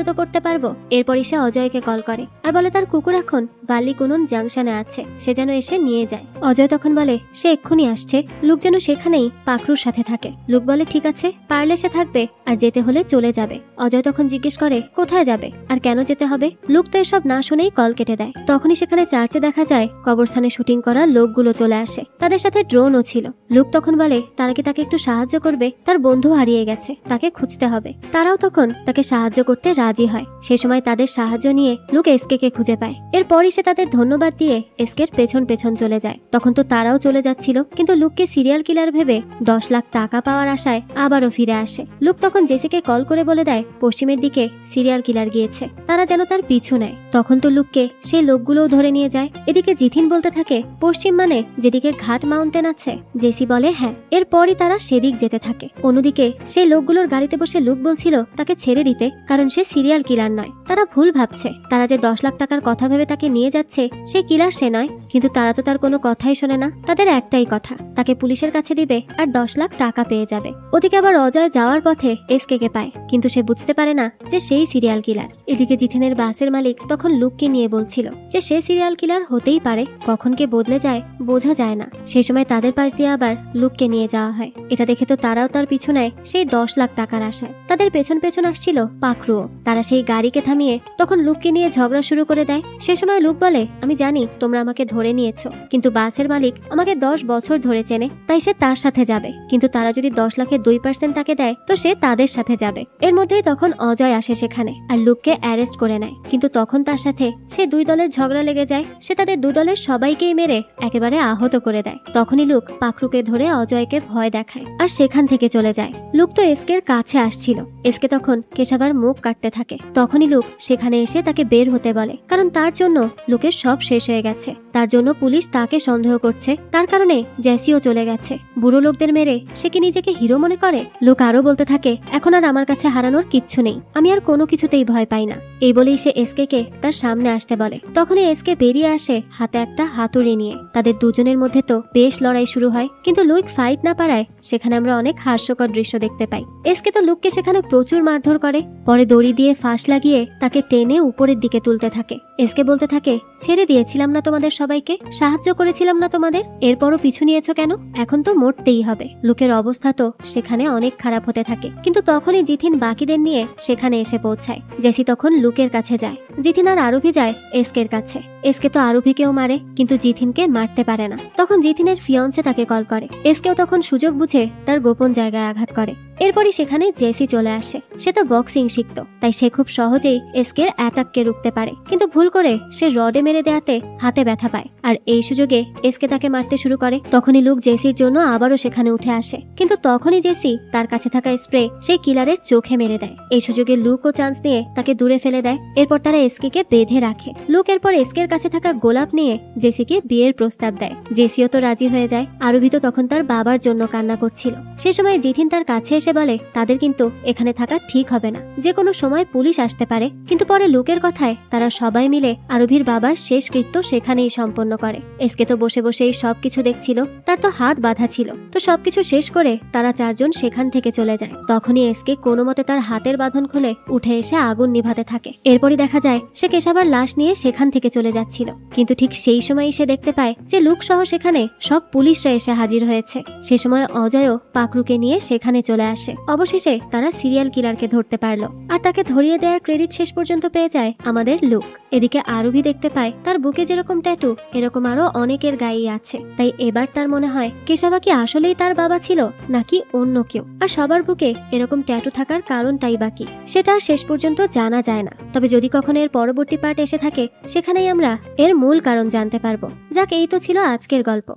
তো করতে পারবো। এরপরই সে অজয়কে কল করে আর বলে তার কুকুর এখন বাল্লিকুনন জাংশনে আছে, সে যেন এসে নিয়ে যায়। অজয় তখন বলে সে এক্ষুনি আসছে। লুক যেন সেখানেই পাকরুর সাথে থাকে। লুক বলে ঠিক আছে, পারলে সে থাকবে, আর যেতে হলে চলে যাবে। অজয় তখন জিজ্ঞেস করে কোথায় যাবে আর কেন যেতে হবে। লুক তো এসব না শুনেই কল কেটে দেয়। তখনই সেখানে চার্চে দেখা যায় কবরস্থানে শুটিং করা লোকগুলো চলে আসে, তাদের সাথে ড্রোনও ছিল। লুক তখন বলে তারা কি তাকে একটু সাহায্য করবে, তার বন্ধু হারিয়ে গেছে, তাকে খুঁজতে হবে। তারাও তখন তাকে সাহায্য করতে রাজি হয়। সেই সময় তাদের সাহায্য নিয়ে লুক এসকে কে খুঁজে পায়। এরপরই সে তাদের ধন্যবাদ দিয়ে এসকের পেছন পেছন চলে যায়। তখন তো তারাও চলে যাচ্ছিল, কিন্তু লুককে সিরিয়াল কিলার ভেবে 10 লাখ টাকা পাওয়ার আশায় আবারও ফিরে আসে। লুক তখন জেসিকে কল করে বলে দেয় পশ্চিমের দিকে সিরিয়াল কিলার গিয়েছে, তারা যেন তার পিছু নেয়। তখন তো লুককে সেই লোকগুলোও ধরে নিয়ে যায়। এদিকে জিথিন বলতে থাকে পশ্চিম মানে যেদিকে ঘাট মাউন্টেন আছে। জেসি বলে হ্যাঁ। এরপরই তারা সেদিক যেতে থাকে। অন্যদিকে সেই লোকগুলোর গাড়িতে বসে লুক বলছিল তাকে ছেড়ে দিতে, কারণ সে সিরিয়াল কিলার নয়। তারা ভুল ভাবছে, তারা যে 10 লাখ টাকার কথা ভেবে তাকে নিয়ে যাচ্ছে সে কিলার সে নয়। কিন্তু তারা তো তার কোনো কথাই শোনে না, তাদের একটাই কথা তাকে পুলিশের কাছে দিবে আর 10 লাখ টাকা পেয়ে যাবে। ওদিকে আবার অজয় যাওয়ার পথে এসকে কে পায়, কিন্তু সে বুঝতে পারে না যে সেই সিরিয়াল কিলার। এদিকে জিথিনের বাসের মালিক তখন লুককে নিয়ে বলছিল যে সে সিরিয়াল কিলার হতেই পারে, কখন কে বদলে যায় বোঝা যায় না। সেই সময় তাদের পাশ দিয়ে আবার লুককে নিয়ে যাওয়া হয়। এটা দেখে তো তারাও তার পিছু নেয় সেই 10 লাখ টাকার আশায়। তাদের পেছন পেছন আসছিল পাকরুও। তারা সেই গাড়িকে থামিয়ে তখন লুককে নিয়ে ঝগড়া শুরু করে দেয়। সে সময় লুক বলে আমি জানি তোমরা আমাকে ধরে নিয়েছো, কিন্তু বাসের মালিক আমাকে 10 বছর ধরে চেনে, তাই সে তার সাথে যাবে। কিন্তু তারা যদি 10 লাখের 2% তাকে দেয় তো সে তাদের সাথে যাবে। এর মধ্যেই তখন অজয় আসে সেখানে আর লুককে অ্যারেস্ট করে নেয়। কিন্তু তখন তার সাথে সে দুই দলের ঝগড়া লেগে যায়। সে তাদের দু দলের সবাইকেই মেরে একেবারে আহত করে দেয়। তখনই লুক পাকরুকে ধরে অজয়কে ভয় দেখায় আর সেখান থেকে চলে যায়। লুক তো এসকের কাছে আসছিল। এসকে তখন কেশাবার মুখ কাটতে থাকে। তখনই লুক সেখানে এসে তাকে বের হতে বলে, কারণ তার জন্য লুকের সব শেষ হয়ে গেছে। তার জন্য পুলিশ তাকে সন্দেহ করছে, তার কারণে জেসিও চলে গেছে। বুড়ো লোকদের মেরে সে কি নিজেকে হিরো মনে করে? লুক আরো বলতে থাকে এখন আর আমার কাছে হারানোর কিচ্ছু নেই, আমি আর কোনো কিছুতেই ভয় পাই না। এই বলেই সে এসকে কে তার সামনে আসতে বলে। তখনই এসকে বেরিয়ে আসে হাতে একটা হাতুড়ি নিয়ে। তাদের দুজনের মধ্যে তো বেশ লড়াই শুরু হয়, কিন্তু লুক ফাইট না পারায় সেখানে আমরা অনেক হাস্যকর দৃশ্য দেখতে পাই। এসকে তো লুককে সেখানে প্রচুর মারধর করে, পরে দড়ি দিয়ে ফাঁস লাগিয়ে তাকে টেনে উপরের দিকে তুলতে থাকে। এসকে বলতে থাকে ছেড়ে দিয়েছিলাম না তোমাদের সবাইকে, সাহায্য করেছিলাম না তোমাদের, এরপরও পিছু নিয়েছো কেন? এখন তো মরতেই হবে। লুকের অবস্থা তো সেখানে অনেক খারাপ হতে থাকে। কিন্তু তখনই জিথিন বাকিদের নিয়ে সেখানে এসে পৌঁছায়। জেসি তখন লুকের কাছে যায়। জিথিন আর আরুভি যায় এসকের কাছে। এসকে তো আরুভিকেও মারে, কিন্তু জিথিনকে মারতে পারে না। তখন জিথিনের ফিয়ন্সে তাকে কল করে। এসকেও তখন সুযোগ বুঝে তার গোপন জায়গায় আঘাত করে। এরপরই সেখানে জেসি চলে আসে। সে তো বক্সিং শিখতো, তাই সে খুব সহজেই এসকের অ্যাটাককে রুখতে পারে, কিন্তু ভুল করে সে রডে মেরে দেয়াতে হাতে ব্যথা পায়। আর এই সুযোগে এসকে তাকে মারতে শুরু করে। তখনই লুক জেসির জন্য আবারও সেখানে উঠে আসে, কিন্তু তখনই জেসি তার কাছে থাকা স্প্রে সেই কিলারের চোখে মেরে দেয়। এই সুযোগে লুকও চান্স নিয়ে তাকে দূরে ফেলে দেয়। এরপর তারা এসকে বেঁধে রাখে। লুক এরপর এসকের কাছে থাকা গোলাপ নিয়ে জেসিকে বিয়ের প্রস্তাব দেয়। জেসিও তো রাজি হয়ে যায়। আরুভি তো তখন তার বাবার জন্য কান্না করছিল। সে সময় জিথিন তার কাছে এসে বলে তাদের কিন্তু এখানে থাকা ঠিক হবে না, যে কোনো সময় পুলিশ আসতে পারে। কিন্তু পরে লুকের কথায় তারা সবাই মিলে আরুভির বাবার শেষ কৃত্য সেখানেই সম্পন্ন করে। এসকে তো বসে বসে এই সবকিছু দেখছিল, তার তো হাত বাঁধা ছিল। তো সবকিছু শেষ করে তারা চারজন সেখান থেকে চলে যায়। তখনই এসকে কোনো মতে তার হাতের বাঁধন খুলে উঠে এসে আগুন নিভাতে থাকে। এরপরই দেখা যায় সে কেশাবার লাশ নিয়ে সেখান থেকে চলে যাচ্ছিল, কিন্তু ঠিক সেই সময়ই সে দেখতে পায় যে লুক সহ সেখানে সব পুলিশরা এসে হাজির হয়েছে। সে সময় অজয়ও পাকরুকে নিয়ে সেখানে চলে আসে। অবশেষে তারা সিরিয়াল কিলারকে ধরতে পারলো, আর তাকে ধরিয়ে দেওয়ার ক্রেডিট শেষ পর্যন্ত পেয়ে যায় আমাদের লুক। এদিকে এদিকে আরবি দেখতে পায় তার বুকে যেরকম ট্যাটু এরকম আরো অনেকের গায়েই আছে। তাই এবার তার মনে হয় কেশাবা কি আসলেই তার বাবা ছিল নাকি অন্য কেউ, আর সবার বুকে এরকম ট্যাটু থাকার কারণটাই বাকি সেটা আর শেষ পর্যন্ত জানা যায় না। তবে যদি কখনো এর পরবর্তী পার্ট এসে থাকে সেখানেই আমরা এর মূল কারণ জানতে পারবো। যাক, এই তো ছিল আজকের গল্প।